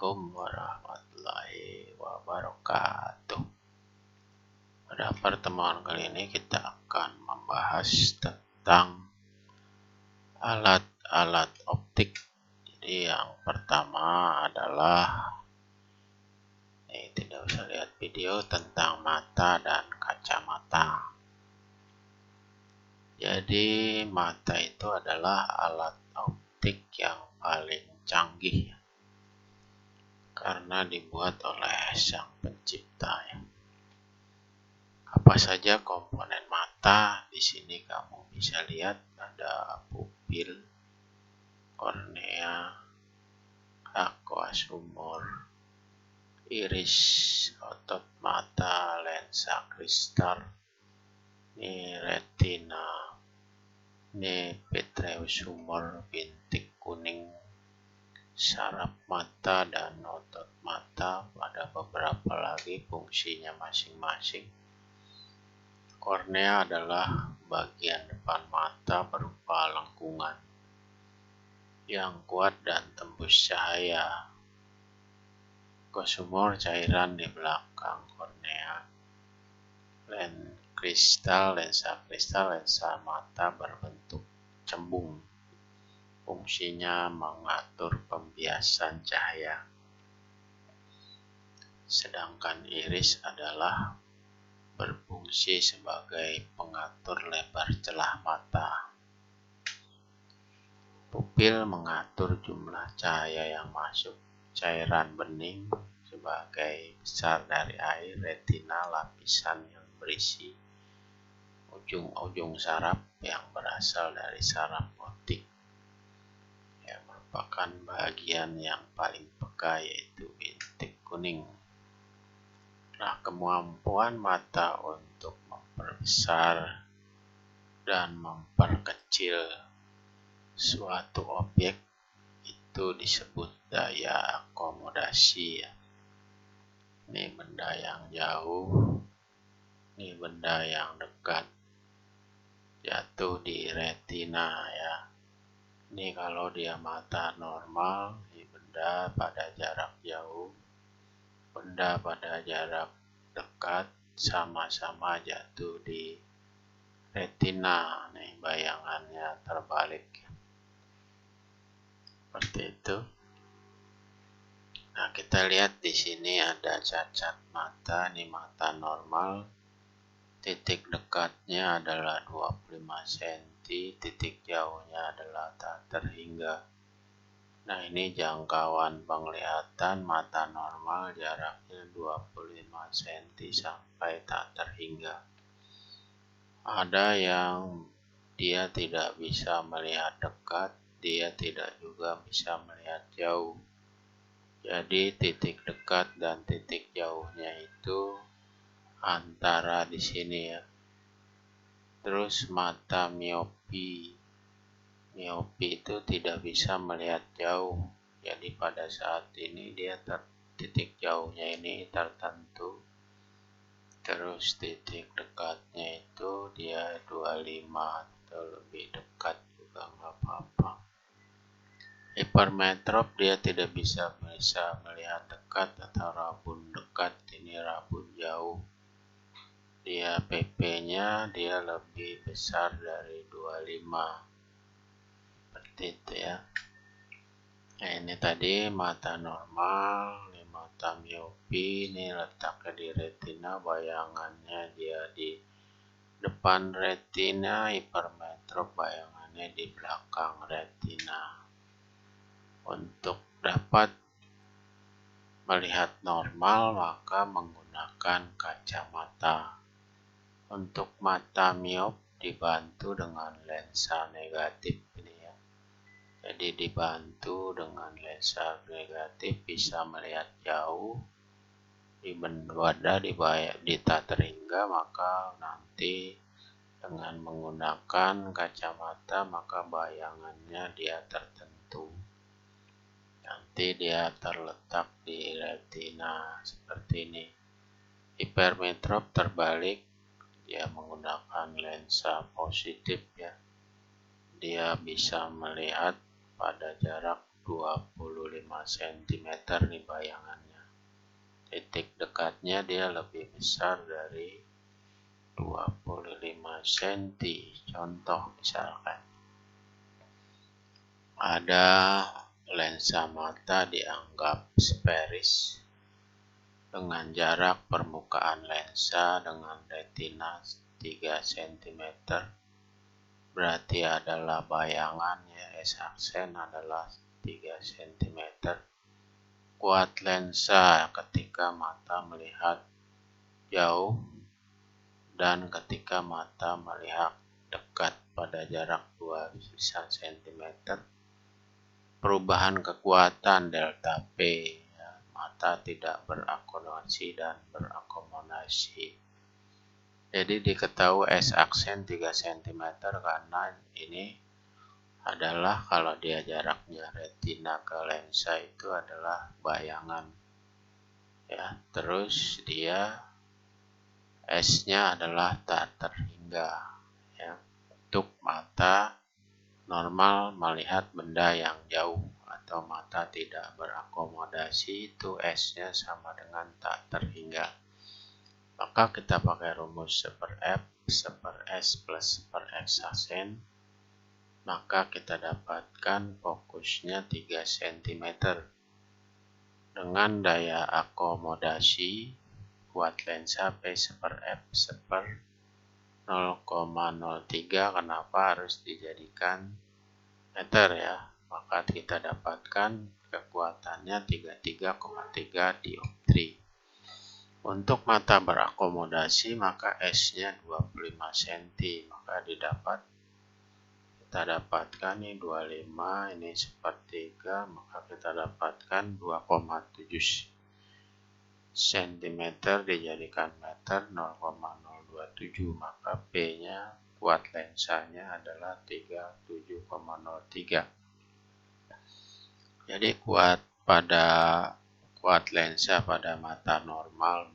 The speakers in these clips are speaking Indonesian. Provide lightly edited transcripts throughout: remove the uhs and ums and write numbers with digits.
Assalamualaikum warahmatullahi wabarakatuh. Pada pertemuan kali ini kita akan membahas tentang alat-alat optik. Jadi yang pertama adalah tidak usah lihat video tentang mata dan kacamata. Jadi mata itu adalah alat optik yang paling canggih karena dibuat oleh Sang Pencipta ya. Apa saja komponen mata? Di sini kamu bisa lihat ada pupil, kornea, aqua sumor, iris, otot mata, lensa kristal, ini retina, ini vitreous humor, bintik kuning, saraf mata dan otot mata. Ada beberapa lagi fungsinya masing-masing. Kornea adalah bagian depan mata berupa lengkungan yang kuat dan tembus cahaya. Kosumor cairan di belakang kornea. Lensa kristal, lensa mata berbentuk cembung. Fungsinya mengatur pembiasan cahaya. Sedangkan iris adalah berfungsi sebagai pengatur lebar celah mata. Pupil mengatur jumlah cahaya yang masuk. Cairan bening sebagai besar dari air. Retina lapisan yang berisi ujung-ujung saraf yang berasal dari saraf optik. Merupakan bagian yang paling peka yaitu bintik kuning. Nah, kemampuan mata untuk memperbesar dan memperkecil suatu objek itu disebut daya akomodasi ya. Ini benda yang jauh, ini benda yang dekat, jatuh di retina ya. Ini kalau dia mata normal, ini benda pada jarak jauh, benda pada jarak dekat sama-sama jatuh di retina. Nih bayangannya terbalik. Seperti itu. Nah, kita lihat di sini ada cacat mata, ini mata normal. Titik dekatnya adalah 25 cm, titik jauhnya adalah tak terhingga. Nah, ini jangkauan penglihatan mata normal, jaraknya 25 cm sampai tak terhingga. Ada yang dia tidak bisa melihat dekat, dia tidak juga bisa melihat jauh. Jadi titik dekat dan titik jauhnya itu antara di sini ya. Terus mata miopi. Miopi itu tidak bisa melihat jauh. Jadi pada saat ini dia titik jauhnya ini tertentu. Terus titik dekatnya itu dia 25 atau lebih dekat juga nggak apa-apa. Hipermetrop dia tidak bisa melihat dekat atau rabun dekat, ini rabun jauh. Dia PP-nya dia lebih besar dari 25. Seperti itu ya. Nah, ini tadi mata normal, ini mata miopi, ini letaknya di retina, bayangannya dia di depan retina, hipermetrop bayangannya di belakang retina. Untuk dapat melihat normal maka menggunakan kacamata. Untuk mata miop dibantu dengan lensa negatif ini ya. Jadi dibantu dengan lensa negatif bisa melihat jauh. Di benda di tak terhingga, maka nanti dengan menggunakan kacamata maka bayangannya dia tertentu. Nanti dia terletak di retina seperti ini. Hipermetrop terbalik, dia menggunakan lensa positif ya. Dia bisa melihat pada jarak 25 cm nih bayangannya. Titik dekatnya dia lebih besar dari 25 cm. Contoh misalkan ada lensa mata dianggap sferis dengan jarak permukaan lensa dengan retina 3 cm, berarti adalah bayangannya S-aksen adalah 3 cm. Kuat lensa ketika mata melihat jauh dan ketika mata melihat dekat pada jarak 2 cm. Perubahan kekuatan delta P, ya, mata tidak berakomodasi dan berakomodasi. Jadi diketahui S-aksen 3 cm karena ini adalah kalau dia jaraknya retina ke lensa itu adalah bayangan. Ya, terus dia S-nya adalah tak terhingga. Ya, untuk mata normal melihat benda yang jauh atau mata tidak berakomodasi itu S-nya sama dengan tak terhingga. Maka kita pakai rumus 1/F 1/S plus 1/X aksen. Maka kita dapatkan fokusnya 3 cm. Dengan daya akomodasi kuat lensa P 1/F 0,03, kenapa harus dijadikan meter ya? Maka kita dapatkan kekuatannya 33,3 dioptri. Untuk mata berakomodasi maka S-nya 25 cm, maka kita dapatkan nih 25, ini 1/3, maka kita dapatkan 2,7 cm dijadikan meter 0,027, maka P-nya kuat lensanya adalah 37,03. Jadi kuat lensa pada mata normal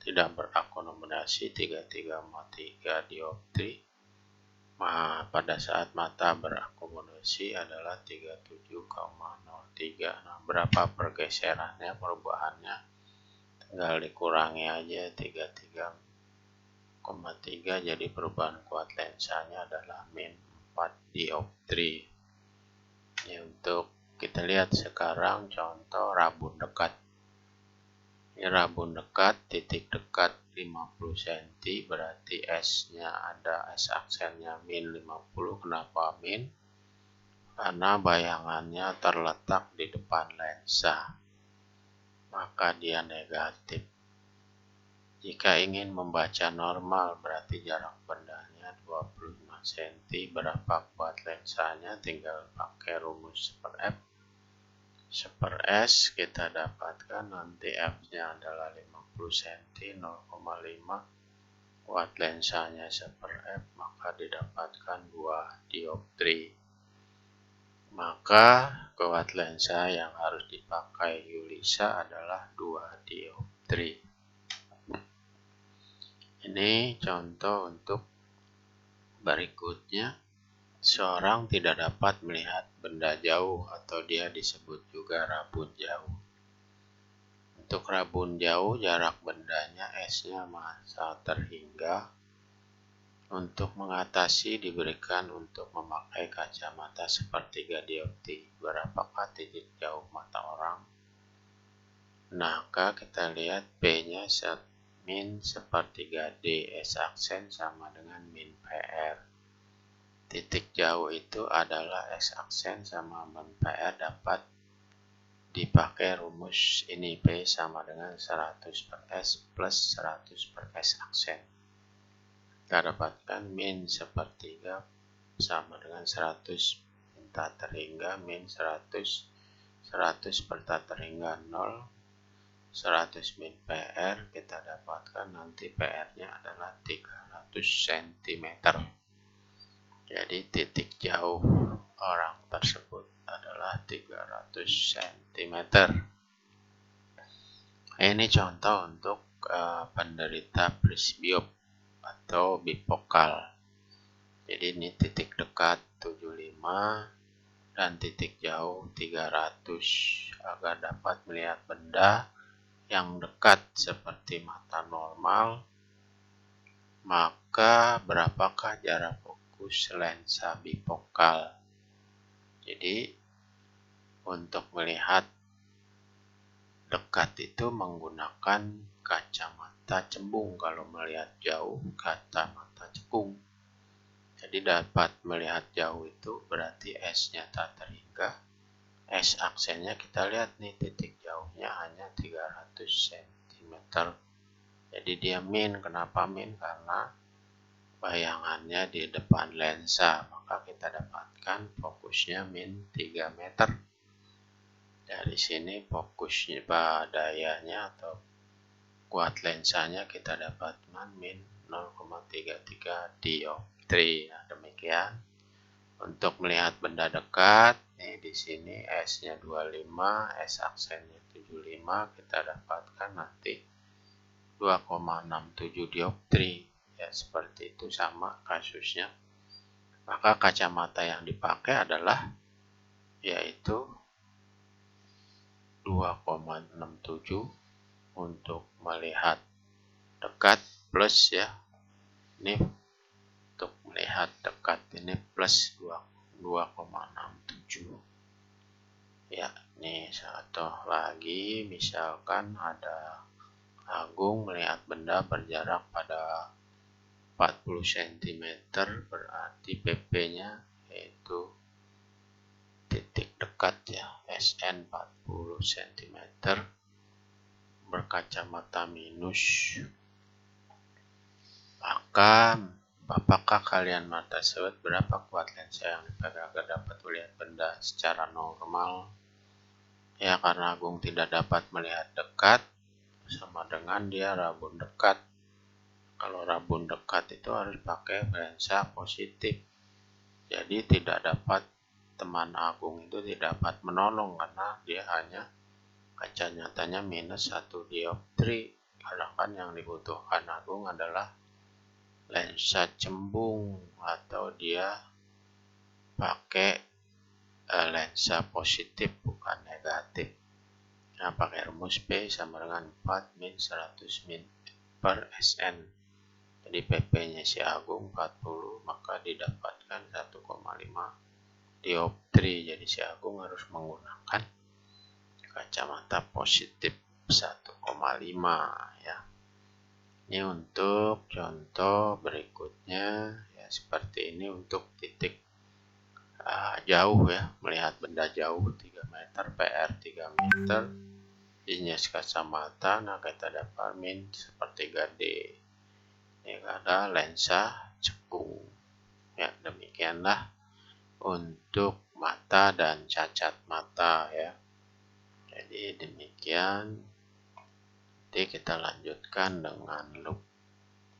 tidak berakomodasi 33,3 dioptri. Pada saat mata berakomodasi adalah 37,03. Nah, berapa pergeserannya, perubahannya? Tinggal dikurangi aja 33,3, jadi perubahan kuat lensanya adalah min 4 dioptri. Ini untuk kita lihat sekarang contoh rabun dekat. Ini rabun dekat, titik dekat 50 cm, berarti S-nya ada S-aksennya min 50. Kenapa min? Karena bayangannya terletak di depan lensa, maka dia negatif. Jika ingin membaca normal berarti jarak bendanya 25 cm, berapa kuat lensanya? Tinggal pakai rumus 1/F 1/S, kita dapatkan nanti F-nya adalah 50 cm, 0,5 kuat lensanya 1/F, maka didapatkan 2 dioptri. Maka kuat lensa yang harus dipakai Yulisa adalah 2 dioptri. Ini contoh untuk berikutnya. Seorang tidak dapat melihat benda jauh atau dia disebut juga rabun jauh. Untuk rabun jauh jarak bendanya S-nya masa terhingga. Untuk mengatasi diberikan untuk memakai kacamata 1/3 dioptri. Berapakah titik jauh mata orang? Maka kita lihat P-nya min 1/3 D, S-aksen sama dengan min PR. Titik jauh itu adalah S-aksen sama min PR, dapat dipakai rumus ini, P sama dengan 100/S plus 100/S aksen. Kita dapatkan min 1/3 sama dengan 100 min tak terhingga min 100, 100 per tak terhingga 0, 100 min PR, kita dapatkan nanti PR-nya adalah 300 cm. Jadi titik jauh orang tersebut adalah 300 cm. Ini contoh untuk penderita presbiop atau bifokal. Jadi ini titik dekat 75, dan titik jauh 300 agar dapat melihat benda yang dekat seperti mata normal. Maka berapakah jarak fokus lensa bifokal? Jadi untuk melihat dekat itu menggunakan kacamata cembung, kalau melihat jauh kacamata cekung. Jadi dapat melihat jauh itu berarti S-nya tak terhingga. S aksennya kita lihat nih, titik jauhnya hanya 300 cm. Jadi dia min. Kenapa min? Karena bayangannya di depan lensa, maka kita dapatkan fokusnya min 3 meter. Dari sini fokusnya dayanya atau kuat lensanya kita dapatkan min 0,33 dioptri. Nah, demikian untuk melihat benda dekat. Nih di sini S-nya 25, S aksennya 75, kita dapatkan nanti 2,67 dioptri. Ya, seperti itu sama kasusnya. Maka kacamata yang dipakai adalah yaitu 2,67 untuk melihat dekat plus ya. Ini untuk melihat dekat ini plus 2,67. Ya, nih satu lagi, misalkan ada Agung melihat benda berjarak pada 40 cm, berarti PP-nya yaitu titik dekat ya, SN 40 cm, berkacamata minus. Maka apakah kalian mata tersebut berapa kuat lensa yang dipakai agar dapat melihat benda secara normal? Ya, karena Agung tidak dapat melihat dekat, sama dengan dia rabun dekat. Kalau rabun dekat itu harus pakai lensa positif. Jadi tidak dapat, teman Agung itu tidak dapat menolong karena dia hanya kaca nyatanya minus 1 dioptri. Karena kan yang dibutuhkan Agung adalah lensa cembung atau dia pakai lensa positif bukan negatif. Nah, pakai rumus P sama dengan 4 min 100 min per SN. Jadi PP-nya si Agung 40, maka didapatkan 1,5 dioptri. Jadi si Agung harus menggunakan kacamata positif 1,5 ya. Ini untuk contoh berikutnya ya, seperti ini untuk titik jauh ya, melihat benda jauh 3 meter, PR 3 meter, jenis kacamata. Nah, kita dapat min sepertiga D. Ini ada lensa cekung. Ya, demikianlah untuk mata dan cacat mata ya. Jadi demikian. Nanti kita lanjutkan dengan loop